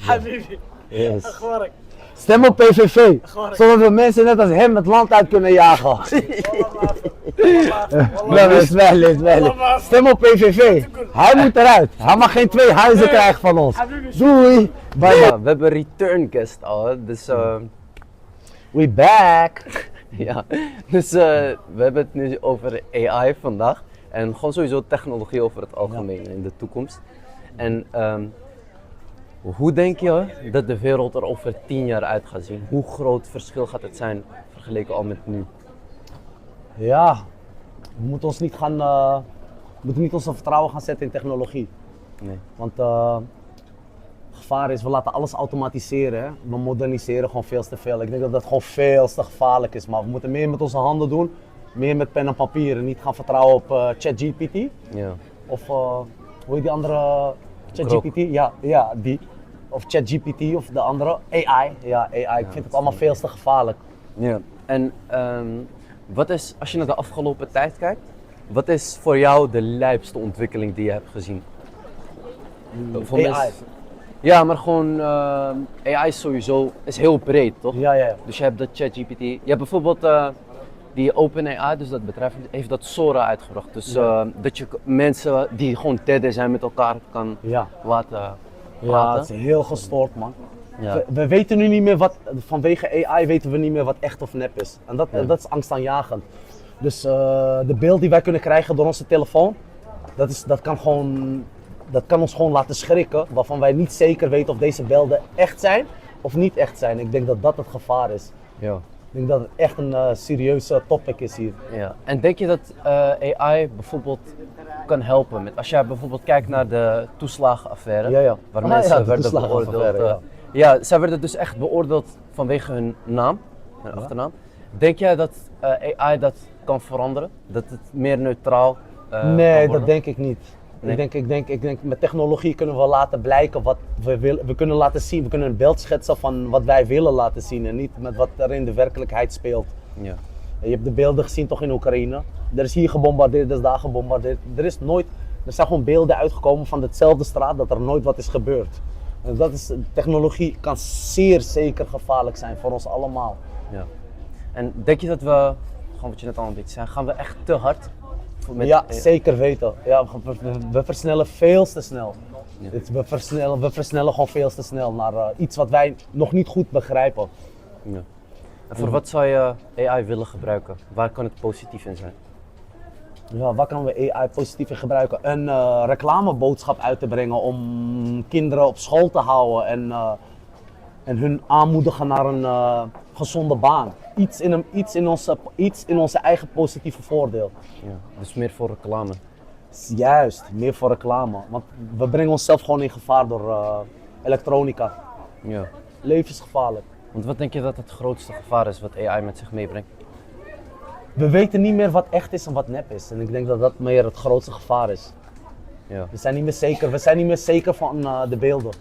Habibi. Yes. أخبارك؟ Stem op PVV, Gewoon. zodat we mensen net als hem het land uit kunnen jagen. Nee, Ismail. Stem op PVV. Hij moet eruit. Hij mag geen 2 huizen krijgen van ons. Doei. Bye. Ja, we hebben return guest al, hè? Dus We back. ja, dus we hebben het nu over AI vandaag en gewoon sowieso technologie over het algemeen in de toekomst. En hoe denk je dat de wereld er over 10 jaar uit gaat zien? Hoe groot verschil gaat het zijn vergeleken al met nu? Ja, we moeten ons niet gaan, we moeten niet ons vertrouwen gaan zetten in technologie. Nee. Want het gevaar is, we laten alles automatiseren. Hè? We moderniseren gewoon veel te veel. Ik denk dat dat gewoon veel te gevaarlijk is. Maar we moeten meer met onze handen doen. Meer met pen en papier. En niet gaan vertrouwen op ChatGPT. Ja. Of hoe heet die andere ChatGPT? Ja, die. Of ChatGPT of de andere. AI. Ja, AI. Ik vind het allemaal veel te gevaarlijk. Ja. En wat is, als je naar de afgelopen tijd kijkt, wat is voor jou de lijpste ontwikkeling die je hebt gezien? Voor AI. mensen- Ja, maar gewoon AI is sowieso is heel breed, toch? Ja. Dus je hebt de ChatGPT. Je hebt bijvoorbeeld die OpenAI, dus dat bedrijf heeft dat Sora uitgebracht. Dus dat je mensen die gewoon derde zijn met elkaar kan Ja. laten Ja, praten. het is heel gestoord, man. Ja. We weten nu niet meer wat, vanwege AI weten we niet meer wat echt of nep is. En dat is angstaanjagend. Dus de beeld die wij kunnen krijgen door onze telefoon, dat kan ons gewoon laten schrikken. Waarvan wij niet zeker weten of deze beelden echt zijn of niet echt zijn. Ik denk dat dat het gevaar is. Ja. Ik denk dat het echt een serieuze topic is hier. Ja. En denk je dat AI bijvoorbeeld kan helpen met, als jij bijvoorbeeld kijkt naar de toeslagenaffaire, Ja. waar Ah, mensen ja, de werden toeslagenaffaire, beoordeeld. Ja, zij werden dus echt beoordeeld vanwege hun naam, hun achternaam. Denk jij dat AI dat kan veranderen? Dat het meer neutraal Nee, kan dat worden? denk ik niet. Nee? Ik denk met technologie kunnen we laten blijken wat we willen. We kunnen laten zien, we kunnen een beeld schetsen van wat wij willen laten zien en niet met wat er in de werkelijkheid speelt. Ja. Je hebt de beelden gezien toch in Oekraïne. Er is hier gebombardeerd, er is daar gebombardeerd. Er zijn gewoon beelden uitgekomen van dezelfde straat dat er nooit wat is gebeurd. En technologie kan zeer zeker gevaarlijk zijn voor ons allemaal. Ja. En denk je dat we, gewoon wat je net al een beetje zei, gaan we echt te hard? Ja, zeker weten. Ja, we versnellen veel te snel. Ja. We versnellen gewoon veel te snel naar iets wat wij nog niet goed begrijpen. Ja. En voor wat zou je AI willen gebruiken? Waar kan het positief in zijn? Ja, waar kunnen we AI positief in gebruiken? Een reclameboodschap uit te brengen om kinderen op school te houden en hun aanmoedigen naar een gezonde baan. Iets in onze eigen positieve voordeel. Ja. Dus meer voor reclame. Juist, meer voor reclame. Want we brengen onszelf gewoon in gevaar door elektronica. Ja. Levensgevaarlijk. Want wat denk je dat het grootste gevaar is wat AI met zich meebrengt? We weten niet meer wat echt is en wat nep is. En ik denk dat dat meer het grootste gevaar is. Ja, We zijn niet meer zeker van de beelden.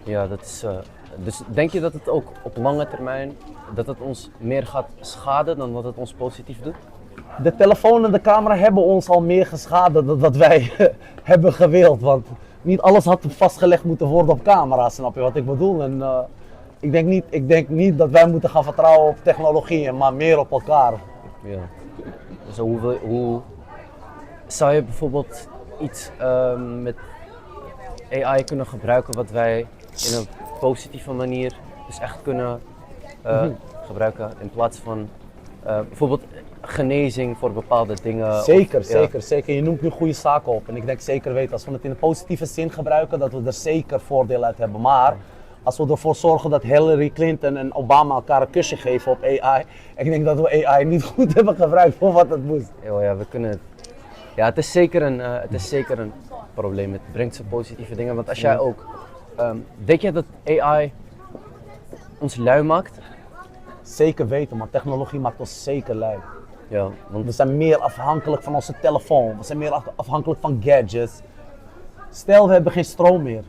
ja dat is. Dus denk je dat het ook op lange termijn dat het ons meer gaat schaden dan dat het ons positief doet? De telefoon en de camera hebben ons al meer geschaad dan dat wij hebben gewild. Want niet alles had vastgelegd moeten worden op camera, snap je wat ik bedoel? En, ik denk niet dat wij moeten gaan vertrouwen op technologie, maar meer op elkaar. Ja. Dus hoe zou je bijvoorbeeld iets met AI kunnen gebruiken wat wij in een positieve manier dus echt kunnen gebruiken in plaats van bijvoorbeeld genezing voor bepaalde dingen? Zeker. Je noemt nu goede zaken op en ik denk zeker weten, als we het in een positieve zin gebruiken, dat we er zeker voordeel uit hebben. Maar als we ervoor zorgen dat Hillary Clinton en Obama elkaar een kusje geven op AI, ik denk dat we AI niet goed hebben gebruikt voor wat het moest. Ja, we kunnen het. Ja, het is zeker een probleem. Het brengt ze positieve dingen. Want als jij ook, denk je dat AI ons lui maakt? Zeker weten, maar technologie maakt ons zeker lui. Ja, want We zijn meer afhankelijk van onze telefoon, we zijn meer afhankelijk van gadgets. Stel, we hebben geen stroom meer.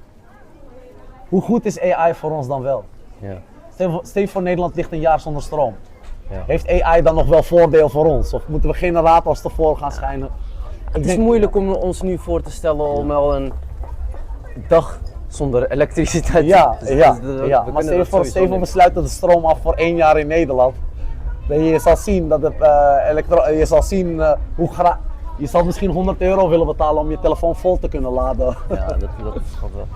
Hoe goed is AI voor ons dan wel? ja, Stel je voor Nederland ligt een jaar zonder stroom. ja. Heeft AI dan nog wel voordeel voor ons? Of moeten we generators ervoor gaan schijnen? Het is moeilijk om ons nu voor te stellen om wel dag zonder elektriciteit. Ja, Dus ja, we ja. kunnen Maar dat sowieso stel je voor, we niet. sluiten de stroom af voor 1 jaar in Nederland. Je zal zien dat het je zal zien je zal misschien €100 willen betalen om je telefoon vol te kunnen laden. Ja, dat gaat wel.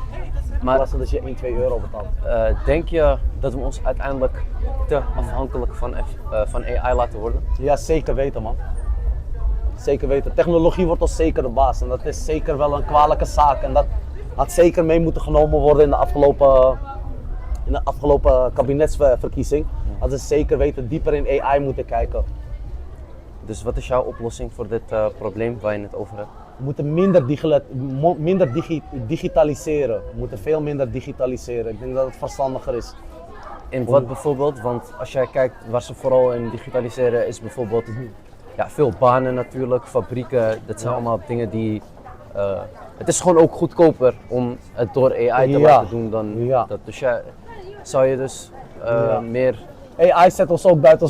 Maar Maar dat je 1, €2 betaalt. denk je dat we ons uiteindelijk te afhankelijk van AI laten worden? Ja, zeker weten, man. Zeker weten. Technologie wordt ons zeker de baas en dat is zeker wel een kwalijke zaak. En dat had zeker mee moeten genomen worden in de afgelopen kabinetsverkiezing. Hadden ze zeker weten dieper in AI moeten kijken. Dus wat is jouw oplossing voor dit probleem waar je het over hebt? We moeten digitaliseren. We moeten veel minder digitaliseren. Ik denk dat het verstandiger is. In wat bijvoorbeeld? Want als jij kijkt waar ze vooral in digitaliseren is bijvoorbeeld veel banen natuurlijk, fabrieken. Dat zijn allemaal dingen die... het is gewoon ook goedkoper om het door AI te laten doen dan dat. Dus zou je dus meer... AI zet ons ook buiten,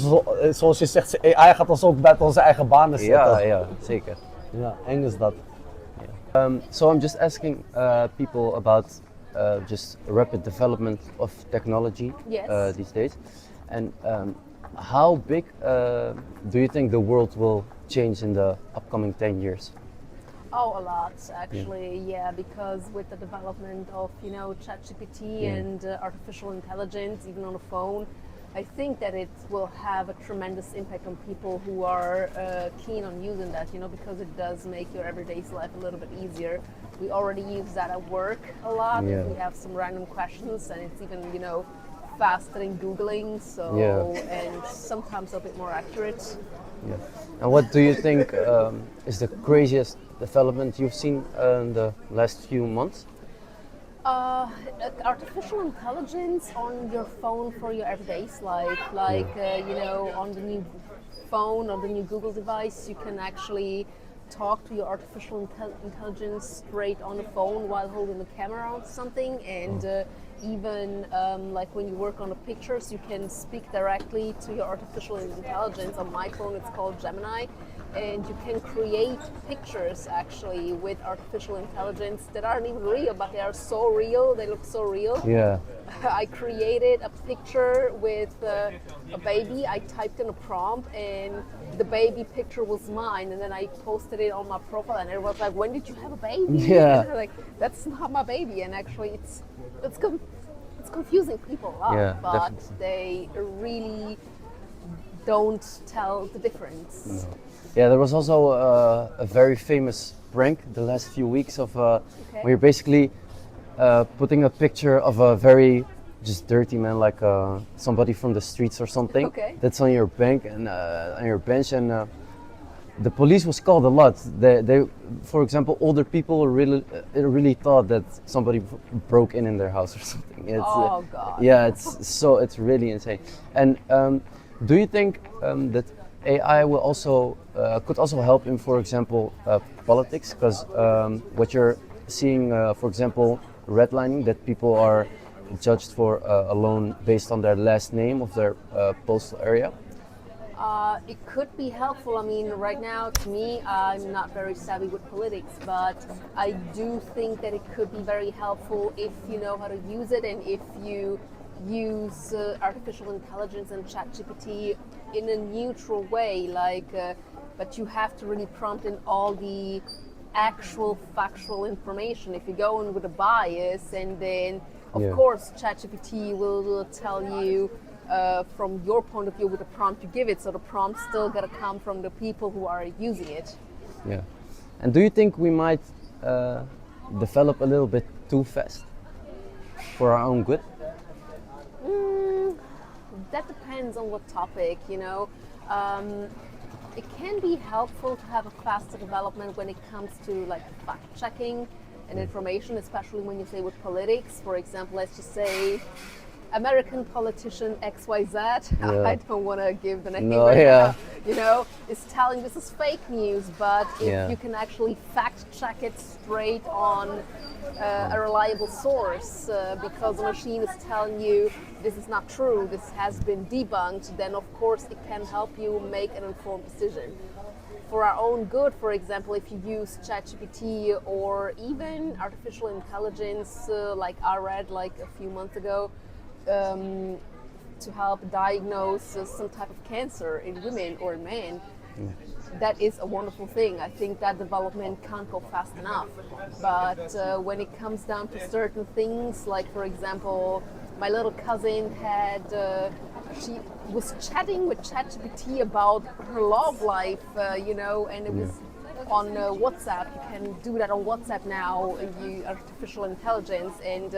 zoals je zegt, AI gaat ons ook buiten onze eigen banen zetten. Ja, zeker. Ja, eng is dat. So I'm just asking people about just rapid development of technology these days, and how big do you think the world will change in the upcoming 10 years? Oh, a lot actually, yeah, because with the development of, ChatGPT and artificial intelligence, even on a phone, I think that it will have a tremendous impact on people who are keen on using that, because it does make your everyday life a little bit easier. We already use that at work a lot. Yeah. We have some random questions and it's even, faster in Googling, and sometimes a bit more accurate. Yeah. And what do you think is the craziest development you've seen in the last few months? Artificial intelligence on your phone for your everyday life, on the new phone or the new Google device, you can actually talk to your artificial intelligence straight on the phone while holding the camera on something, and even like when you work on the pictures, you can speak directly to your artificial intelligence. On my phone it's called Gemini, and you can create pictures actually with artificial intelligence that aren't even real, but they are so real, they look so real. Yeah. I created a picture with a baby. I typed in a prompt and the baby picture was mine, and then I posted it on my profile and everyone's like, when did you have a baby? Yeah. And I'm like, that's not my baby, and actually it's confusing people a lot, but definitely. they really don't tell the difference. No. Yeah, there was also a very famous prank the last few weeks of where you're basically putting a picture of a very just dirty man, like somebody from the streets or something. Okay. That's on your bank and on your bench, and the police was called a lot. They for example, older people really thought that somebody broke in their house or something. It's, oh God. Yeah, it's really insane. And do you think that AI will also could also help in, for example, politics? Because what you're seeing, for example, redlining, that people are judged for a loan based on their last name of their postal area. It could be helpful. I mean, right now, to me, I'm not very savvy with politics, but I do think that it could be very helpful if you know how to use it, and if you use artificial intelligence and ChatGPT in a neutral way, but you have to really prompt in all the actual factual information. If you go in with a bias, and then of course ChatGPT will tell you from your point of view with the prompt you give it, so the prompt still gotta come from the people who are using it. Yeah. And do you think we might develop a little bit too fast for our own good? That depends on what topic, It can be helpful to have a faster development when it comes to fact checking and information, especially when you say with politics. For example, let's just say American politician XYZ, I don't want to give the name is telling this is fake news, but if you can actually fact check it straight on a reliable source, because the machine is telling you this is not true, this has been debunked, then of course it can help you make an informed decision. for our own good. For example, if you use ChatGPT or even artificial intelligence, like I read like a few months ago, to help diagnose some type of cancer in women or in men, that is a wonderful thing. I think that development can't go fast enough. But when it comes down to certain things, like for example, my little cousin had, she was chatting with ChatGPT about her love life, and it was on WhatsApp. You can do that on WhatsApp now, artificial intelligence, and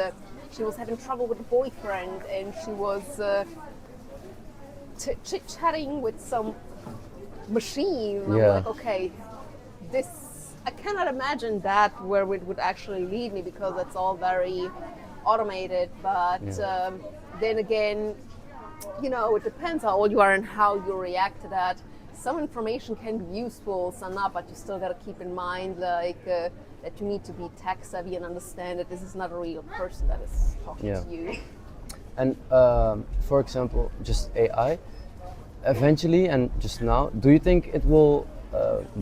she was having trouble with a boyfriend, and she was chit-chatting with some machine. I'm like, okay, I cannot imagine that where it would actually lead me, because it's all very automated. But then again, it depends how old you are and how you react to that. Some information can be useful, some not, but you still got to keep in mind that you need to be tech savvy and understand that this is not a real person that is talking to you. And for example, just AI, eventually and just now, do you think it will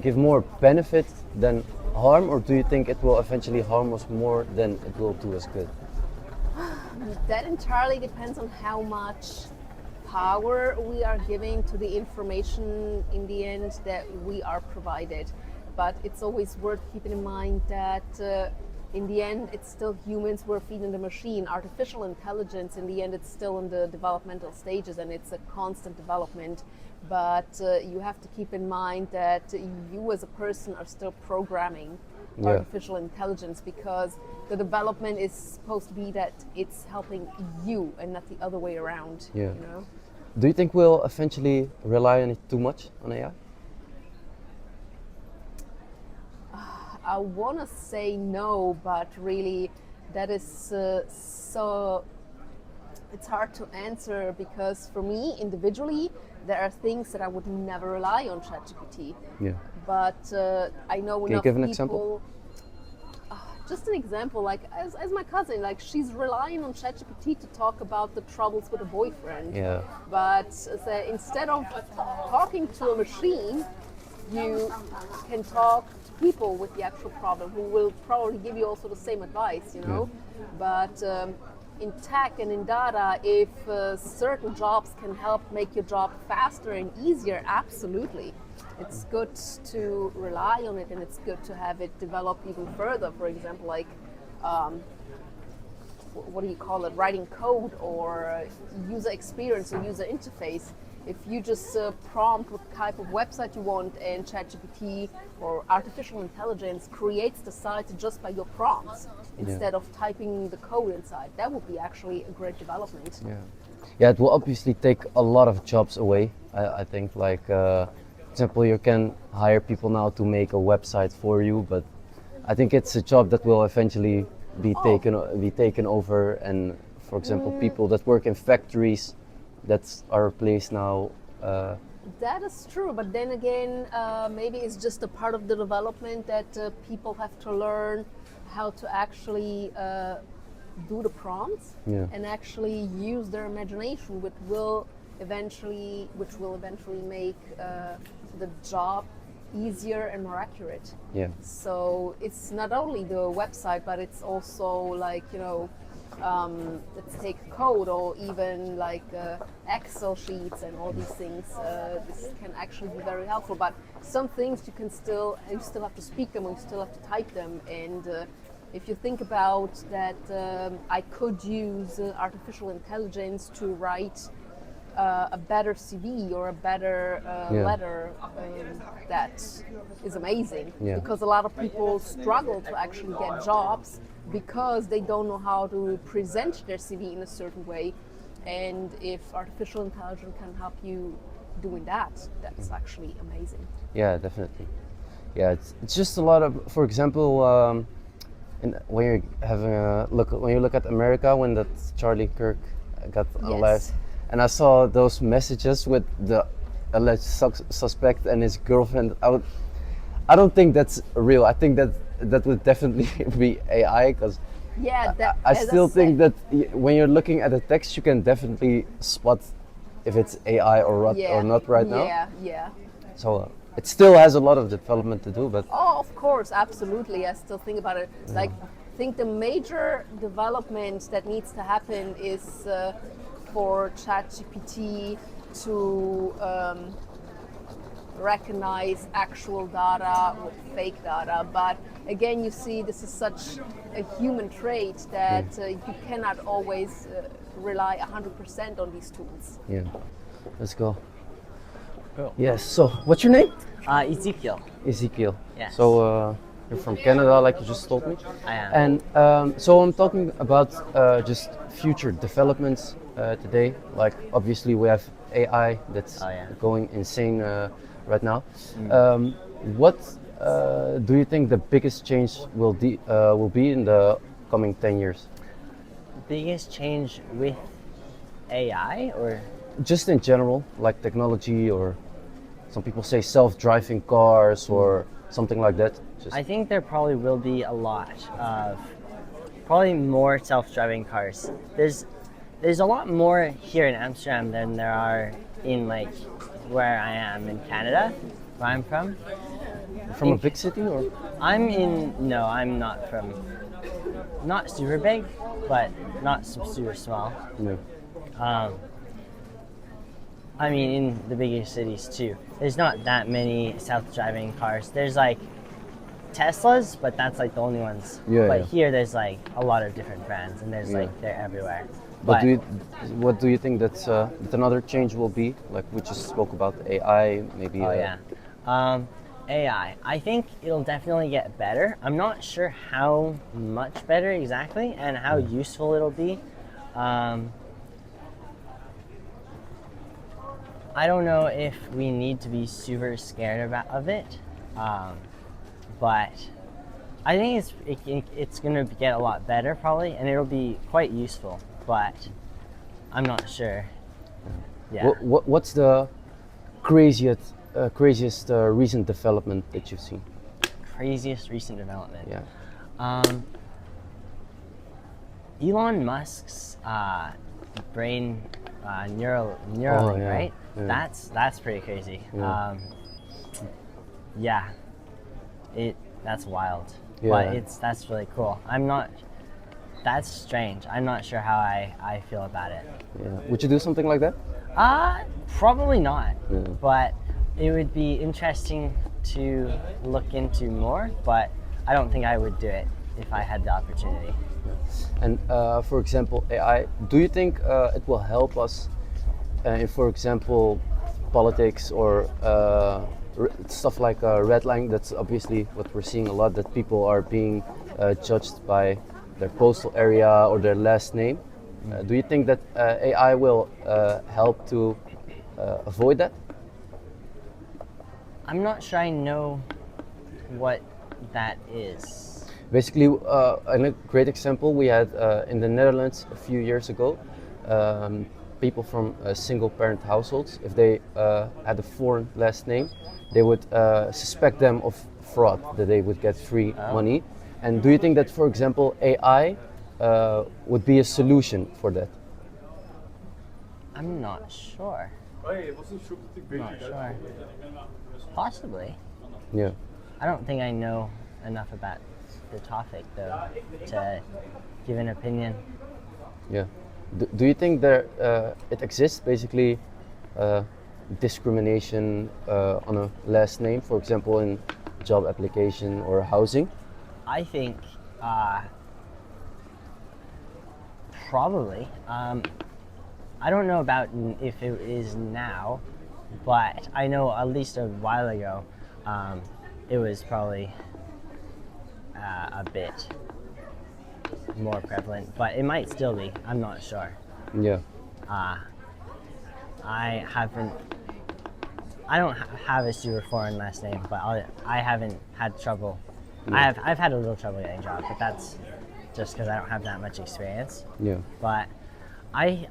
give more benefit than harm, or do you think it will eventually harm us more than it will do us good? That entirely depends on how much power we are giving to the information in the end that we are provided. But it's always worth keeping in mind that in the end, it's still humans who are feeding the machine. Artificial intelligence, in the end, it's still in the developmental stages, and it's a constant development. But you have to keep in mind that you as a person are still programming artificial intelligence, because the development is supposed to be that it's helping you and not the other way around. Do you think we'll eventually rely on it too much, on AI? I want to say no, but really that is so it's hard to answer, because for me individually there are things that I would never rely on ChatGPT. But I know enough people. Can you give an example? Just an example, like as my cousin, like she's relying on ChatGPT to talk about the troubles with a boyfriend. But instead of talking to a machine, you can talk to people with the actual problem, who will probably give you also the same advice, But in tech and in data, if certain jobs can help make your job faster and easier, absolutely. It's good to rely on it, and it's good to have it develop even further. For example, like, what do you call it? Writing code or user experience or user interface. If you just prompt what type of website you want, and ChatGPT or artificial intelligence creates the site just by your prompts instead of typing the code inside, that would be actually a great development. Yeah, it will obviously take a lot of jobs away. I think, like, for example, you can hire people now to make a website for you, but I think it's a job that will eventually be taken over. And for example, people that work in factories that are replaced now. That is true, but then again, maybe it's just a part of the development that people have to learn how to actually do the prompts and actually use their imagination, which will eventually make the job easier and more accurate. So it's not only the website, but it's also like, let's take code, or even like Excel sheets and all these things. This can actually be very helpful, but some things you still have to speak them, or you still have to type them. And if you think about that, I could use artificial intelligence to write a better CV or a better letter, that is amazing. Because a lot of people struggle to actually get jobs because they don't know how to present their CV in a certain way. And if artificial intelligence can help you doing that, that's actually amazing. Yeah, definitely. Yeah, it's just a lot of, for example, when you're having when you look at America, when that Charlie Kirk got unalived, and I saw those messages with the alleged suspect and his girlfriend, I don't think that's real. I think that would definitely be AI, because I still think that when you're looking at the text, you can definitely spot if it's AI or not right now. Yeah. So it still has a lot of development to do, but Oh, of course, absolutely. I still think about it. Like, I think the major development that needs to happen is for ChatGPT to recognize actual data with fake data. But again, you see, this is such a human trait that you cannot always rely 100% on these tools. yeah. Let's go. Cool. Yes. So, what's your name? Ezekiel. Ezekiel. Yes. So you're from Canada, like you just told me. I am. And so I'm talking about just future developments today. Like obviously we have AI that's going insane right now. What do you think the biggest change will be in the coming 10 years? Biggest change with AI or? Just in general, like technology, or some people say self-driving cars or something like that. Just I think there probably will be a lot of, probably more self-driving cars. There's a lot more here in Amsterdam than there are in like where I am in Canada, where I'm from. from a big city, or? No, I'm not from, not super big, but not super small. No. I mean, in the biggest cities too. There's not that many self-driving cars. There's like Teslas, but that's like the only ones. Yeah, but yeah. here there's like a lot of different brands, and there's like they're everywhere. But what do you think that another change will be? Like we just spoke about AI, maybe. AI. I think it'll definitely get better. I'm not sure how much better exactly, and how useful it'll be. I don't know if we need to be super scared of it, but I think it's going to get a lot better probably, and it'll be quite useful. But I'm not sure. Yeah. What's the craziest recent development that you've seen? Craziest recent development. Yeah. Elon Musk's brain Neuralink, yeah. right? Yeah. That's pretty crazy. Yeah. That's wild. Yeah. But that's really cool. That's strange. I'm not sure how I feel about it. Yeah. Would you do something like that? Probably not. Yeah. But it would be interesting to look into more, but I don't think I would do it if I had the opportunity. And for example, AI, do you think it will help us in, for example, politics or stuff like redlining? That's obviously what we're seeing a lot, that people are being judged by their postal area or their last name. Do you think that AI will help to avoid that? I'm not sure I know what that is. Basically, a great example we had in the Netherlands a few years ago. People from single-parent households, if they had a foreign last name, they would suspect them of fraud, that they would get free money. And do you think that, for example, AI would be a solution for that? I'm not sure. Not sure. Possibly. Yeah. I don't think I know enough about the topic though to give an opinion. Yeah. Do you think there it exists basically discrimination on a last name, for example, in job application or housing? I think probably. I don't know about if it is now, but I know at least a while ago it was probably a bit more prevalent, but it might still be. I'm not sure. Yeah. I don't have a super foreign last name, but I haven't had trouble. Yeah. I've had a little trouble getting jobs, but that's just because I don't have that much experience. Yeah. But I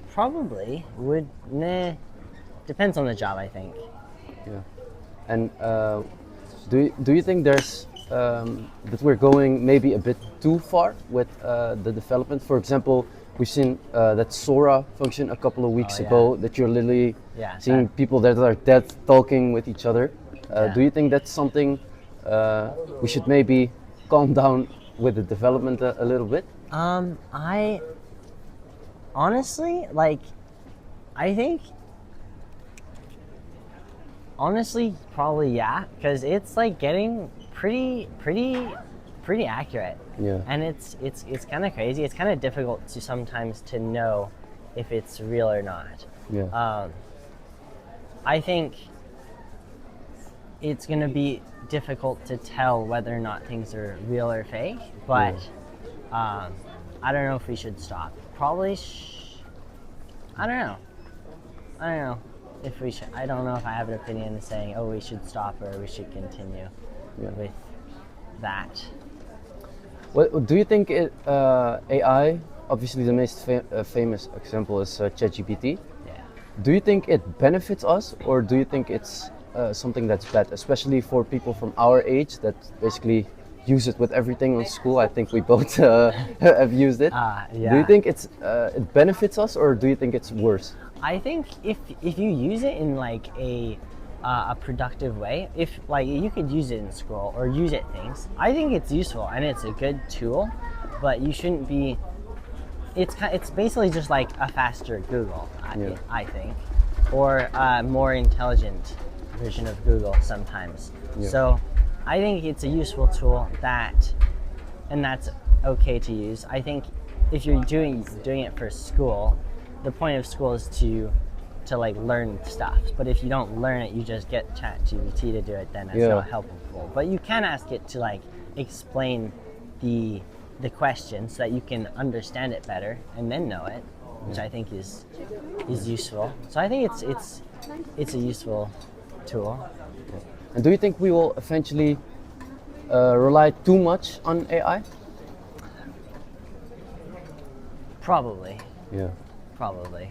probably would. Depends on the job, I think. Yeah. And do you think there's that we're going maybe a bit too far with the development? For example, we've seen that Sora function a couple of weeks yeah. ago, that you're literally Yeah, seeing that- people that are dead talking with each other. Yeah. Do you think that's something we should maybe calm down with the development a little bit? I honestly, like, I think, honestly, probably yeah, because it's like getting pretty accurate. Yeah. And it's kind of crazy. It's kind of difficult to sometimes to know if it's real or not. Yeah. I think it's gonna be difficult to tell whether or not things are real or fake, but I don't know if we should stop. Probably, I don't know if we should. I don't know if I have an opinion saying, oh, we should stop or we should continue with that. What do you think AI? Obviously, the most famous example is ChatGPT. Yeah. Do you think it benefits us, or do you think it's something that's bad, especially for people from our age that basically use it with everything on school? I think we both have used it. Yeah. Do you think it benefits us, or do you think it's worse? I think if you use it in like a productive way, if like you could use it in school or use it things, I think it's useful and it's a good tool, but you shouldn't be. It's basically just like a faster Google, I think, or a more intelligent version of Google sometimes. Yeah. So I think it's a useful tool that's okay to use. I think if you're doing it for school, the point of school is to like learn stuff. But if you don't learn it, you just get ChatGPT to do it, then it's not helpful. But you can ask it to like explain the question so that you can understand it better and then know it, which I think is useful. So I think it's a useful tool. And do you think we will eventually rely too much on AI? Probably. Yeah. Probably.